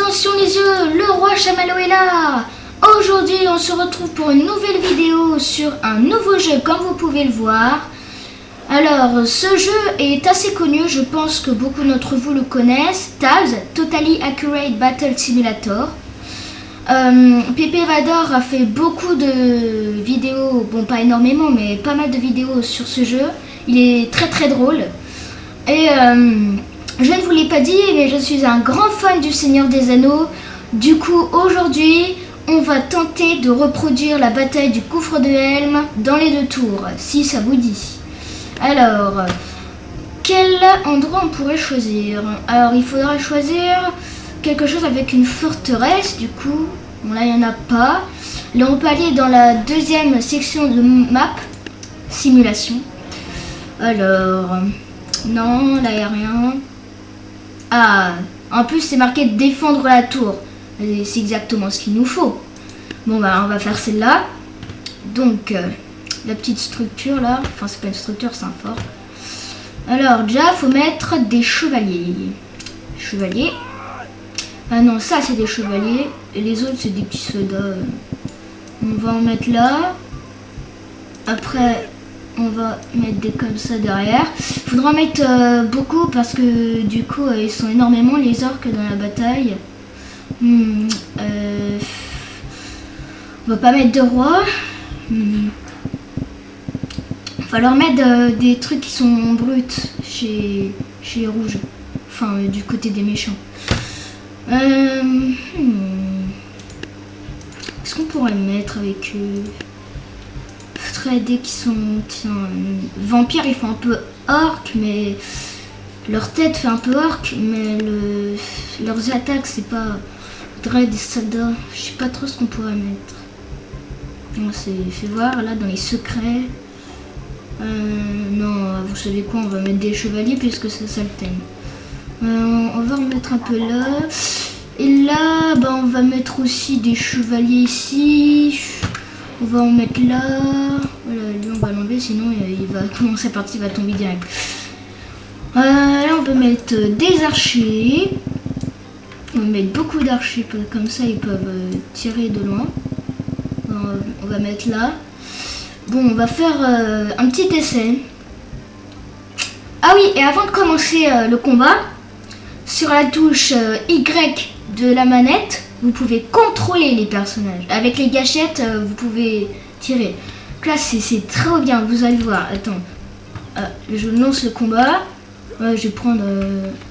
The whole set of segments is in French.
Attention les yeux, le roi Chamallow est là. Aujourd'hui on se retrouve pour une nouvelle vidéo sur un nouveau jeu comme vous pouvez le voir. Alors ce jeu est assez connu, je pense que beaucoup d'entre vous le connaissent. TAS, Totally Accurate Battle Simulator. Pepe Vador a fait beaucoup de vidéos, bon pas énormément mais pas mal de vidéos sur ce jeu. Il est très drôle. Et je ne vous l'ai pas dit mais je suis un grand fan du Seigneur des Anneaux. Du coup aujourd'hui on va tenter de reproduire la bataille du Gouffre de Helm dans les 2 tours, si ça vous dit. Alors, quel endroit on pourrait choisir? Alors il faudra choisir quelque chose avec une forteresse du coup. Bon là il n'y en a pas. Là on peut aller dans la deuxième section de map, simulation. Alors, non là il n'y a rien. Ah, en plus c'est marqué défendre la tour. C'est exactement ce qu'il nous faut. Bon bah on va faire celle-là. Donc la petite structure là, enfin c'est pas une structure, c'est un fort. Alors déjà faut mettre des chevaliers. Chevaliers. Ah non ça c'est des chevaliers et les autres c'est des petits soldats. On va en mettre là. Après on va mettre des comme ça derrière. Faudra en mettre beaucoup parce que du coup ils sont énormément les orques dans la bataille. On va pas mettre de roi. Va leur mettre des trucs qui sont bruts chez les rouges. Enfin du côté des méchants. Est-ce qu'on pourrait mettre avec dès qu'ils sont vampires, ils font un peu orc, mais leur tête fait un peu orc, mais leurs attaques c'est pas dread des soldats. Je sais pas trop ce qu'on pourrait mettre. On s'est fait voir là dans les secrets. Non, vous savez quoi, on va mettre des chevaliers puisque c'est ça le thème. On va en mettre un peu là. Et là, bah, on va mettre aussi des chevaliers ici. On va en mettre là. Voilà, lui on va l'enlever sinon il va commencer à partir, il va tomber direct. Là on va mettre des archers. On va mettre beaucoup d'archers, comme ça ils peuvent tirer de loin. On va mettre là. Bon, on va faire un petit essai. Ah oui, et avant de commencer le combat, sur la touche Y de la manette, vous pouvez contrôler les personnages. Avec les gâchettes, vous pouvez tirer. Là, c'est très bien, vous allez voir. Attends, je lance le combat. Je vais prendre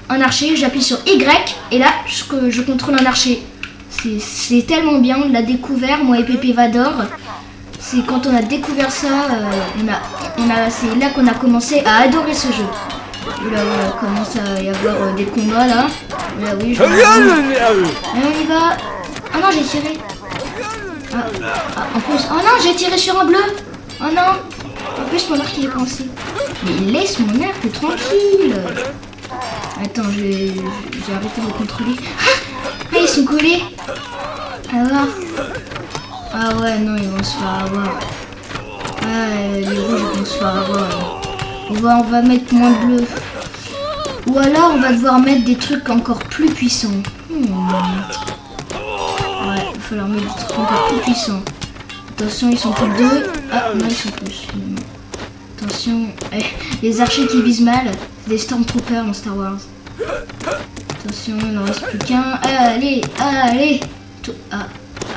un archer, j'appuie sur Y et là, je contrôle un archer. C'est tellement bien, on l'a découvert, moi et Pepe Vador. C'est quand on a découvert ça, c'est là qu'on a commencé à adorer ce jeu. Là, il commence à y avoir des combats là. Là, oui, je allez, on y va. Ah non, j'ai tiré. En plus, oh non, j'ai tiré sur un bleu. Oh non. En plus, mon arc il est coincé. Mais laisse mon arc tranquille. Attends, j'ai arrêté de contrôler. Ah, ils sont collés. Alors. Ah ouais, non, ils vont se faire avoir. Ah, les rouges vont se faire avoir. On va mettre moins de bleu. Ou alors, on va devoir mettre des trucs encore plus puissants. Ouais, il va falloir mettre des trucs encore plus puissants. Attention, ils sont plus 2. Ah, non, ils sont plus. Attention, les archers qui visent mal, c'est des Stormtroopers dans Star Wars. Attention, il n'en reste plus qu'un. Allez. Ah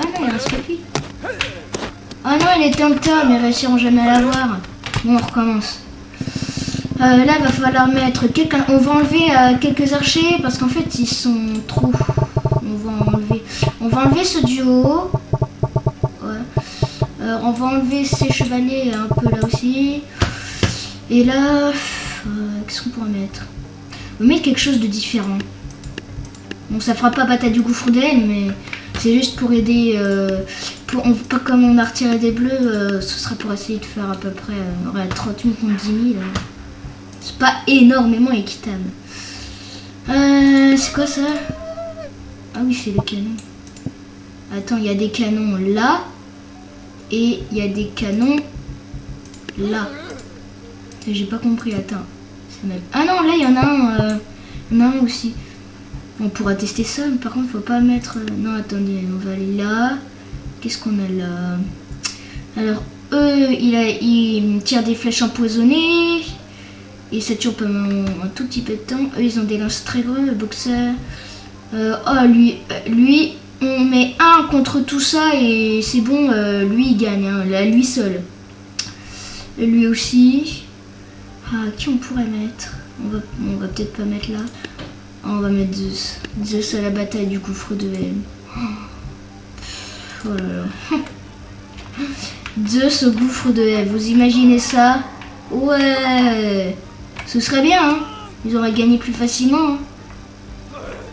non, il reste que lui. Ah non, il était en tas, mais réussiront jamais à l'avoir. Bon, on recommence. Là, il va falloir mettre quelqu'un. On va enlever quelques archers parce qu'en fait, ils sont trop. On va enlever ce duo. Ouais. On va enlever ces chevaliers un peu là aussi. Et là, qu'est-ce qu'on pourrait mettre? On va mettre quelque chose de différent. Bon, ça fera pas bataille du Gouffre de Helm, mais c'est juste pour aider. Pas comme on a retiré des bleus, ce sera pour essayer de faire à peu près 30 000 contre 10 000. C'est pas énormément équitable. C'est quoi ça? Ah oui, c'est le canon. Attends, il y a des canons là. Et il y a des canons là. J'ai pas compris, attends. Ah non, là il y en a un aussi. On pourra tester ça, mais par contre, faut pas mettre... Non, attendez, on va aller là. Qu'est-ce qu'on a là? Alors, eux, ils tirent des flèches empoisonnées. Et ça tue pendant un tout petit peu de temps. Eux, ils ont des lances très gros, le boxeur. Oh, lui, on met un contre tout ça et c'est bon, lui, il gagne, hein, là, lui seul. Et lui aussi. Ah, qui on pourrait mettre? On va peut-être pas mettre là. Ah, on va mettre Zeus. Zeus à la bataille du gouffre de Helm. Oh là là. Zeus au gouffre de Helm. Vous imaginez ça? Ouais. Ce serait bien, hein. Ils auraient gagné plus facilement. Hein.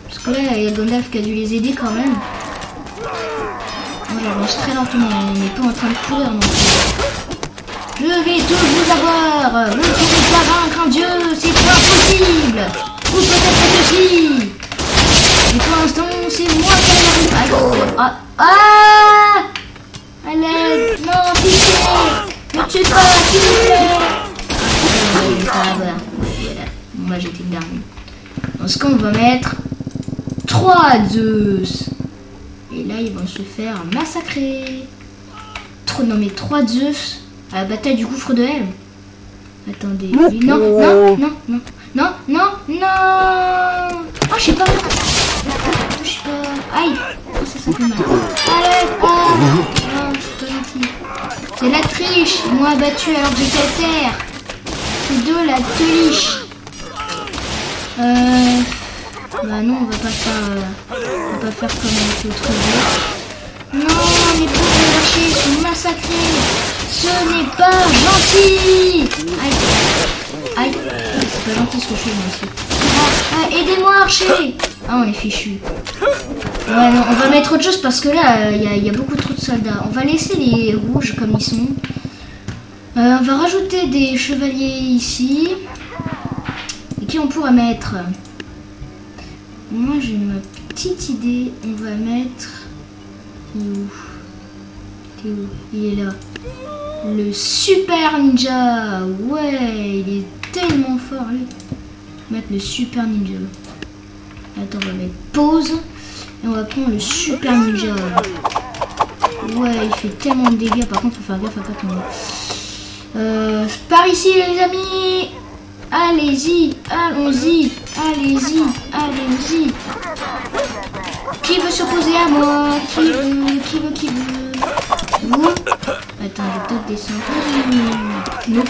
Parce que là, il y a Gandalf qui a dû les aider quand même. Moi, j'avance très lentement. On n'est pas en train de courir non plus. Je vais tous vous avoir. Vous ne pouvez pas vaincre un dieu. C'est pas impossible. Ou peut-être que si. Et pour l'instant, c'est moi qui arrive. Ah, ah, allez, non, pitié. Ne tue pas, s'il vous plaît. Voilà. Moi, j'étais le dernier. Dans ce cas, on va mettre 3 Zeus. Et là, ils vont se faire massacrer. Non, mais 3 Zeus à la bataille du gouffre de Helm. Attendez. Non. Oh, je sais pas. Aïe. Oh, ça fait mal. Allez. Oh, c'est pas gentil. C'est la triche. Ils m'ont abattu alors que j'étais à terre. C'est de la triche. Bah non, on va pas faire comme avec l'autre jeu. Non, les pauvres archers sont massacrés. Ce n'est pas gentil. Aïe, c'est pas gentil ce que je fais moi aussi. Aidez-moi archer. Ah, on est fichu. Ouais, non, on va mettre autre chose parce que là, il y a beaucoup trop de soldats. On va laisser les rouges comme ils sont. On va rajouter des chevaliers ici. Et qui on pourra mettre? Moi j'ai ma petite idée. On va mettre... Il est où? Il est là. Le super ninja. Ouais, il est tellement fort lui. On va mettre le super ninja. Attends, on va mettre pause. Et on va prendre le super ninja. Ouais, il fait tellement de dégâts. Par contre, faut faire gaffe à pas tomber. Par ici les amis. Allez-y, allons-y, allez-y, allez-y. Qui veut s'opposer à moi? Qui veut? Vous? Attends, je vais peut-être descendre. Non.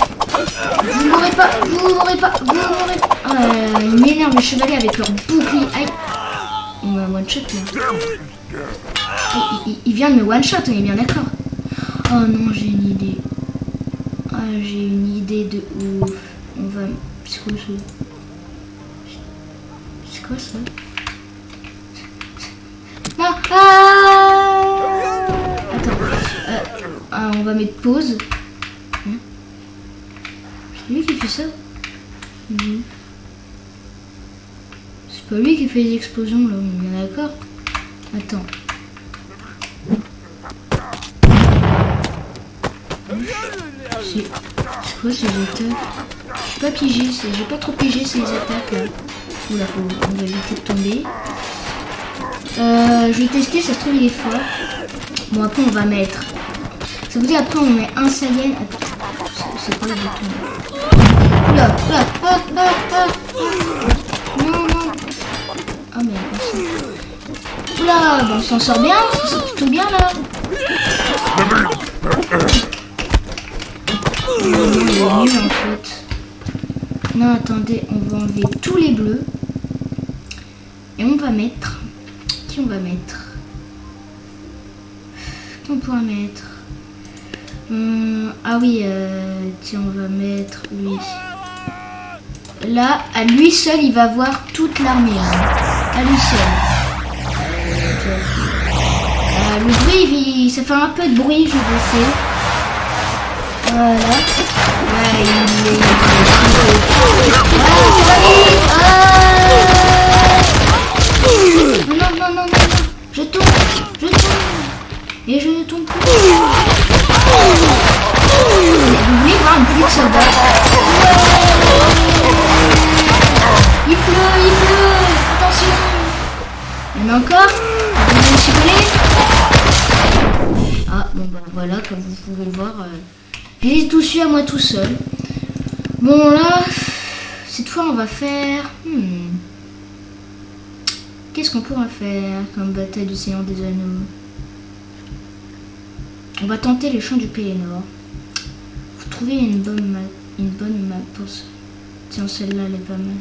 Vous m'aurez pas. Ils m'énervent les chevaliers avec leur bouclier. Aïe. On va one shot là. Il vient de me one shot, on est bien d'accord. Oh non, j'ai une idée. J'ai une idée de ouf. On va... C'est quoi ça? Non. Attends. On va mettre pause. C'est lui qui fait ça? C'est pas lui qui fait les explosions là, on est bien d'accord? Attends. C'est quoi ces attaques? Je suis pas pigé, j'ai pas trop pigé ces attaques là. Oula, on va éviter de tomber. Je vais tester, ça se trouve il est fort. Bon, après on va mettre. Ça vous dit après on met un Saiyan. C'est quoi le bouton? Oula. Non. Ah mais oula, bon, on s'en sort bien, c'est plutôt bien là. Il est nul en fait. Non, attendez, on va enlever tous les bleus. Et on va mettre... Qui on va mettre? Qui on pourra mettre? Ah oui, tiens, on va mettre lui. Là, à lui seul, il va voir toute l'armée. Hein. À lui seul. Le bruit, ça fait un peu de bruit, je le sais. Voilà. Ouais, il est... Non. Je tombe. Et je ne tombe plus. Vous voulez voir un plus de soldats? Il pleut. Attention. Il y en a encore. Vous me chicoler. Ah, bon bah voilà, comme vous pouvez le voir, j'ai tout su à moi tout seul. Bon là, cette fois on va faire... Qu'est-ce qu'on pourra faire comme bataille du Seigneur des Anneaux? On va tenter les champs du Pélénor. Faut trouver une bonne map pour ça. Tiens, celle-là elle est pas mal.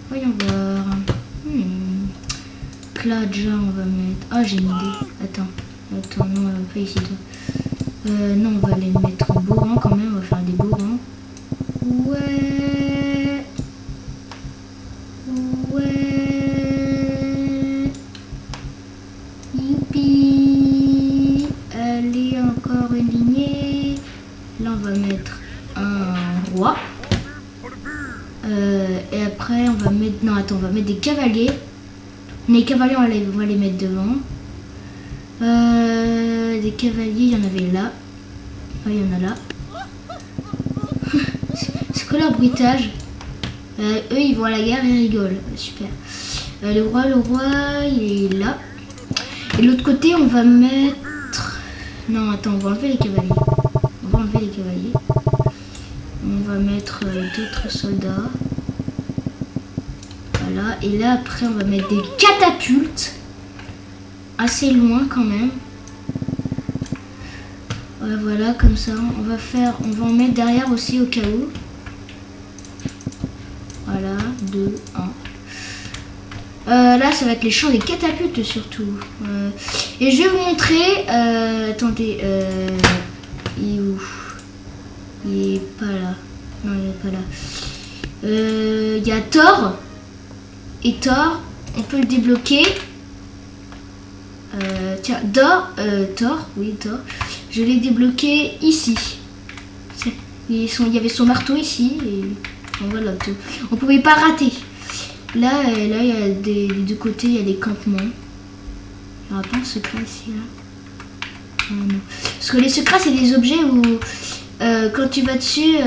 Voyons voir. Là déjà on va mettre... Ah, j'ai une idée. Attends, non, pas ici toi. Non, on va les mettre en beau rang quand même, on va faire des beaux rangs. Ouais. Youpi. Allez, encore une lignée. Là on va mettre un roi. Et après on va mettre... Non, attends, on va mettre des cavaliers. Les cavaliers on va les mettre devant. Des cavaliers, il y en avait là. Ah, il y en a là. C'est quoi leur bruitage? Eux, ils vont à la guerre et ils rigolent. Super. Le roi, il est là. Et de l'autre côté, on va mettre... Non, attends, on va enlever les cavaliers. On va mettre d'autres soldats. Voilà. Et là, après, on va mettre des catapultes. Assez loin quand même. Ouais, voilà, comme ça. On va en mettre derrière aussi au cas où. Voilà, 2, 1. Là, ça va être les champs des catapultes surtout. Et je vais vous montrer... attendez, il est où? Il est pas là. Non, il est pas là. Il y a Thor. Et Thor, on peut le débloquer. Tiens, Thor. Je l'ai débloqué ici. Il y avait son marteau ici. Et voilà, on pouvait pas rater. Là, il y a des deux côtés, il y a des campements. Il n'y aura pas un secret ici, là. Non. Parce que les secrets, c'est des objets où quand tu vas dessus,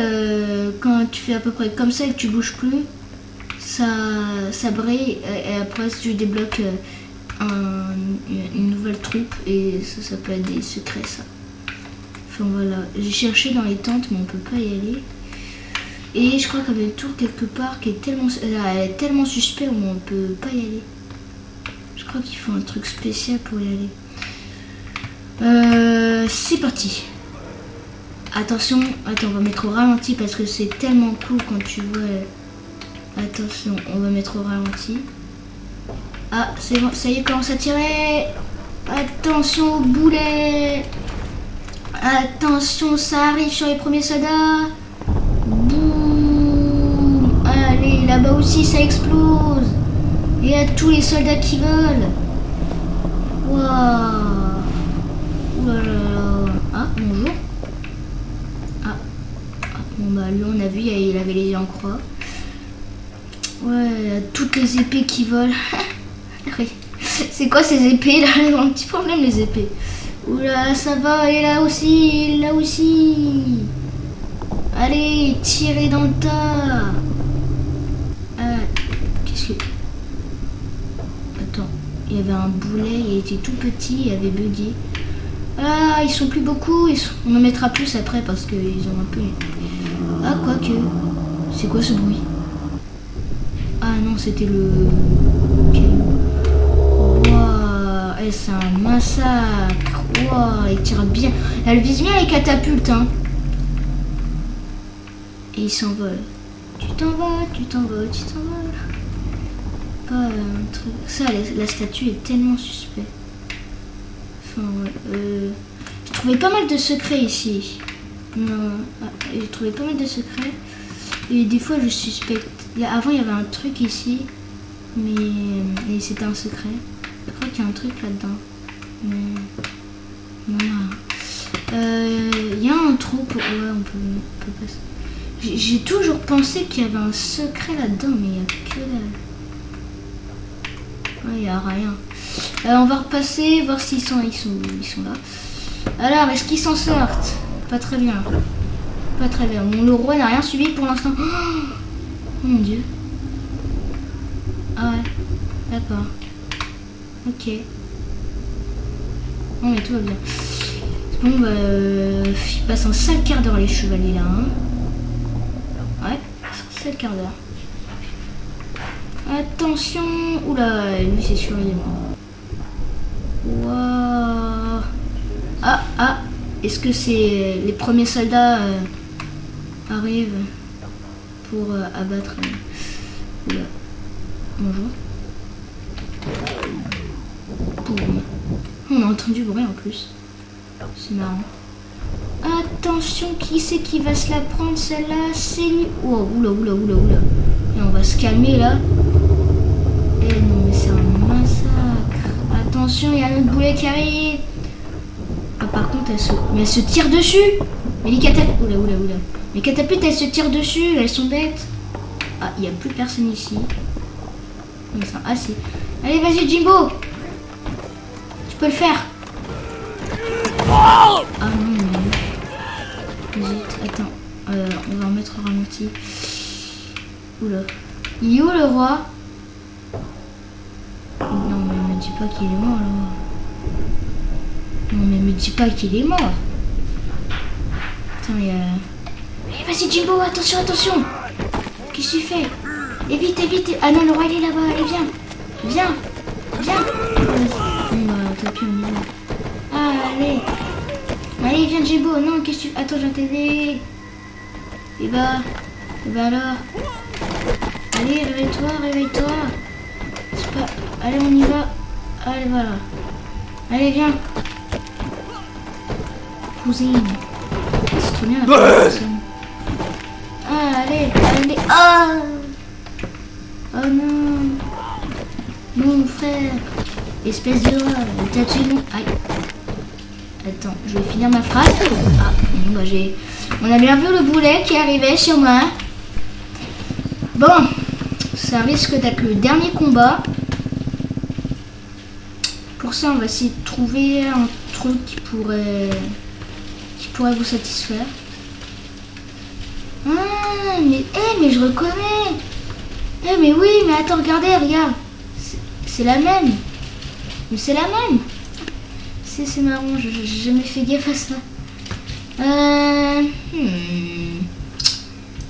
quand tu fais à peu près comme ça et que tu bouges plus, ça brille. Et après, tu débloques une nouvelle troupe et ça peut être des secrets, ça. Enfin voilà, j'ai cherché dans les tentes mais on peut pas y aller. Et je crois qu'il y avait une tour quelque part qui est tellement suspect où on peut pas y aller. Je crois qu'il faut un truc spécial pour y aller. C'est parti. Attention, attends, on va mettre au ralenti parce que c'est tellement cool quand tu vois. Attention, on va mettre au ralenti. Ah, c'est bon, ça y est, commence à tirer. Attention au boulet. Attention, ça arrive sur les premiers soldats. Boum. Allez, là-bas aussi, ça explose. Et à tous les soldats qui volent. Waouh. Voilà. Ah, bonjour. Bon bah lui on a vu, il avait les yeux en croix. Ouais, toutes les épées qui volent. Oui. C'est quoi ces épées là? Ils ont un petit problème les épées. Oula, ça va, et là aussi, là aussi. Allez, tirez dans le tas. Qu'est-ce que... Attends, il y avait un boulet, il était tout petit, il avait bugué. Ah, ils sont plus beaucoup, on en mettra plus après parce qu'ils ont un peu... Ah, quoique. C'est quoi ce bruit? Ah non, c'était le... Waouh, c'est un massacre. Waouh, il tire bien. Elle vise bien les catapultes, hein. Et il s'envole. Tu t'envoles. Pas un truc... Ça, la statue est tellement suspecte. Enfin, j'ai trouvé pas mal de secrets ici. Non, j'ai trouvé pas mal de secrets. Et des fois, je suspecte. Avant, il y avait un truc ici. Mais c'était un secret. Je crois qu'il y a un truc là-dedans. Mais... Voilà. Il y a un trou pour... Ouais, on peut passer. J'ai toujours pensé qu'il y avait un secret là-dedans, mais il n'y a que dalle. Ouais, il n'y a rien. On va repasser, voir s'ils sont là. Alors, est-ce qu'ils s'en sortent? Pas très bien. Pas très bien. Bon, le roi n'a rien suivi pour l'instant. Oh mon dieu. Ah ouais. D'accord. Ok. Non mais tout va bien. Bon bah il passe un sale quart d'heure les chevaliers là. Hein. Ouais, un sale quart d'heure. Attention. Oula, lui c'est sûr il est mort. Waouh. Ah. Est-ce que c'est les premiers soldats arrivent pour abattre Oula. Bonjour. Boum. On a entendu bruit en plus. C'est marrant. Attention, qui c'est qui va se la prendre celle-là? C'est lui. Oh, oula. Et on va se calmer là. Eh non, mais c'est un massacre. Attention, il y a un autre boulet qui arrive. Ah, par contre, elle se tire dessus. Mais les catapultes. Oula. Les catapultes, elles se tirent dessus. Elles sont bêtes. Ah, il n'y a plus personne ici. Ah, si. Allez, vas-y, Jimbo. Tu peux le faire. Ah non, mais... Zut, attends. On va remettre au ralenti. Oula. Il est où le roi? Non, mais me dis pas qu'il est mort, là. Non, mais me dis pas qu'il est mort. Attends, il y a... Allez, vas-y, Jimbo, attention. Qu'est-ce que tu fais? Évite. Ah non, le roi, il est là-bas. Allez, viens. Bon, bah, tant pis, on y va. Allez, viens, Jimbo. Non, qu'est-ce que tu... Attends, je vais t'aider. Et bah alors. Allez, réveille-toi. C'est pas... Allez, on y va. Allez, voilà. Allez, viens. Cousine. C'est trop bien la cousine. Ah, allez. Oh non. Mon frère. Espèce de rat. T'as tué mon... Aïe. Attends, je vais finir ma phrase. Ah, bon, bah on a bien vu le boulet qui arrivait sur moi. Bon, ça risque d'être le dernier combat. Pour ça, on va essayer de trouver un truc qui pourrait vous satisfaire. Ah, mais je reconnais. Mais oui, mais attends, regarde. C'est la même. Mais c'est la même. C'est marrant, j'ai jamais fait gaffe à ça.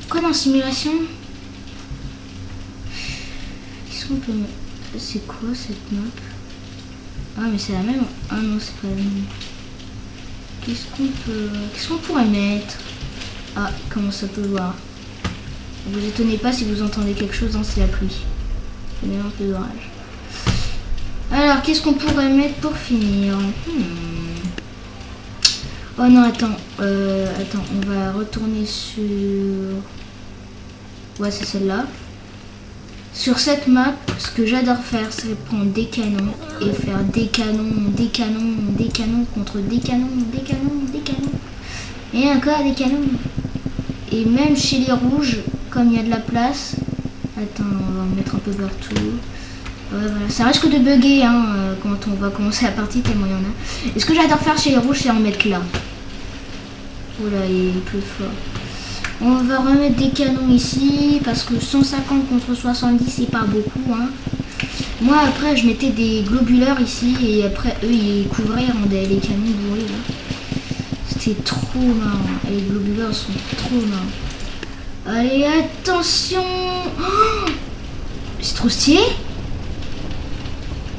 Quoi dans simulation? Qu'est-ce qu'on peut mettre? C'est quoi cette map? Ah mais c'est la même. Ah non, c'est pas la même. Qu'est-ce qu'on pourrait mettre? Ah, comment ça peut voir? Ne vous étonnez pas si vous entendez quelque chose, hein, c'est la pluie. C'est un peu d'orage. Alors, qu'est-ce qu'on pourrait mettre pour finir? Oh non, attends, on va retourner sur... Ouais, c'est celle-là. Sur cette map, ce que j'adore faire, c'est prendre des canons et faire des canons contre des canons. Et encore des canons. Et même chez les rouges, comme il y a de la place... Attends, on va en mettre un peu partout. Ouais, voilà. Ça risque de bugger quand on va commencer la partie, tellement il y en a. Et ce que j'adore faire chez les rouges, c'est en mettre là. Oula, il est plus fort. On va remettre des canons ici, parce que 150 contre 70, c'est pas beaucoup. Moi, après, je mettais des globuleurs ici, et après, eux, ils couvraient les canons bourrés. C'était trop marrant. Et les globuleurs sont trop marrants. Allez, attention. Oh, c'est trop stylé.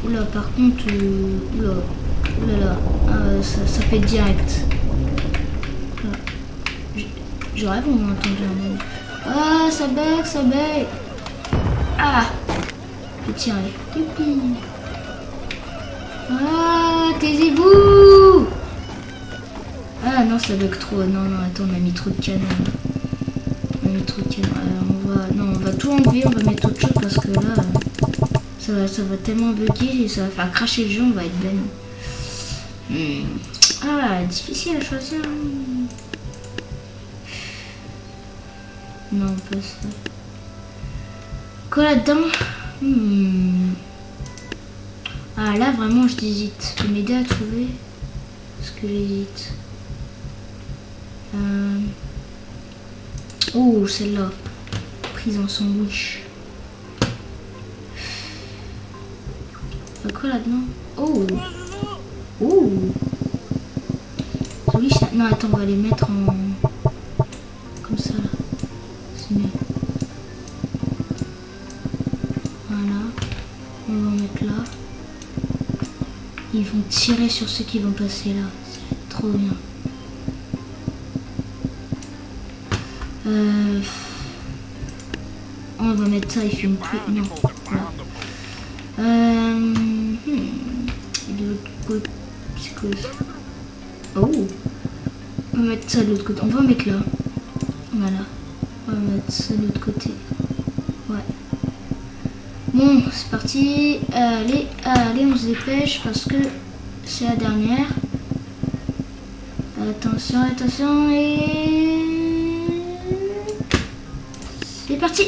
Oula, par contre, oulala, ça pète direct. Je rêve, on a entendu un mot. Ah, ça bug. Ah, je vais tirer. Youpi. Ah, taisez-vous. Ah non, ça bug trop. Non, attends, on a mis trop de canons. On va tout enlever, on va mettre autre chose parce que là... Ça va tellement bugger et ça va faire cracher le jeu, on va être ben. Ah, difficile à choisir. Non, pas ça. Quoi là-dedans? Ah, là, vraiment, j'hésite. Tu peux m'aider à trouver? Parce que j'hésite. Oh, celle-là. Prise en sandwich. a quoi là-dedans? Oh. Oh. Joli chat. Non, attends, on va les mettre en... Comme ça, là. C'est mieux. Voilà. On va en mettre là. Ils vont tirer sur ceux qui vont passer là. C'est trop bien. On va mettre ça, il filme plus. Non. Voilà. De l'autre côté. C'est quoi ça? Oh. On va mettre ça de l'autre côté. On va en mettre là. Voilà. On va mettre ça de l'autre côté. Ouais. Bon, c'est parti. Allez, allez, on se dépêche parce que c'est la dernière. Attention, attention et... C'est parti.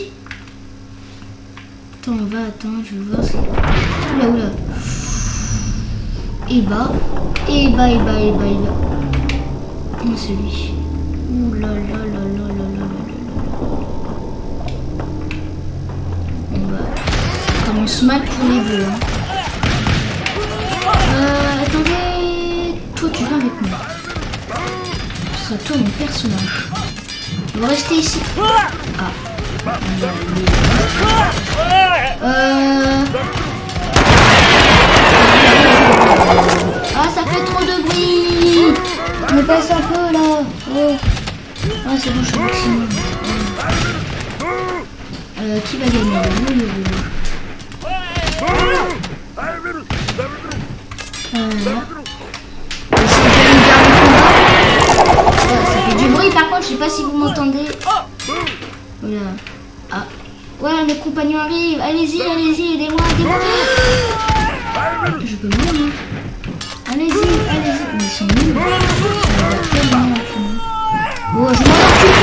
Attends, on va, attends, je vais voir si... Oula, oula. Et bas. Et bas, et bas, et bas, et bas. Oh, c'est lui. Oula, là, là, là, là, là, là, là. On va... Ça commence mal pour les deux, hein. Attendez. Toi, tu vas avec moi. Ce sera toi, mon personnage. On va rester ici. Ah. Ah, ça fait trop de bruit. On passe un peu là. Oh. Ah, c'est bon, je suis au maximum. Qui va gagner? Ça fait du bruit par contre, je sais pas si vous m'entendez. Voilà. Ah. Ouais, mes compagnons arrivent. Allez-y, allez-y, aidez-moi, aidez-moi. Je peux mourir. Allez-y, allez-y. Mais ils sont nuls. Bon, je m'en occupe.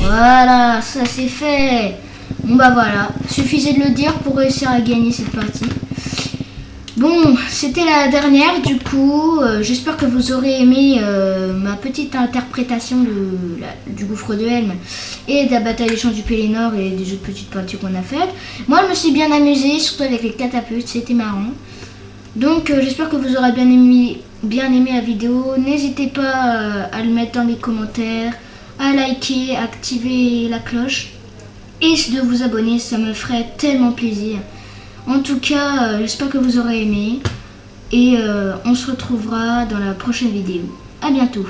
Voilà, ça c'est fait. Bon bah voilà, suffisait de le dire pour réussir à gagner cette partie. Bon, c'était la dernière du coup. J'espère que vous aurez aimé ma petite interprétation du gouffre de Helm et de la bataille des champs du Pelennor et des autres petites parties qu'on a faites. Moi, je me suis bien amusée, surtout avec les catapultes, c'était marrant. Donc, j'espère que vous aurez bien aimé la vidéo. N'hésitez pas à le mettre dans les commentaires, à liker, à activer la cloche et de vous abonner, ça me ferait tellement plaisir. En tout cas, j'espère que vous aurez aimé et on se retrouvera dans la prochaine vidéo. À bientôt.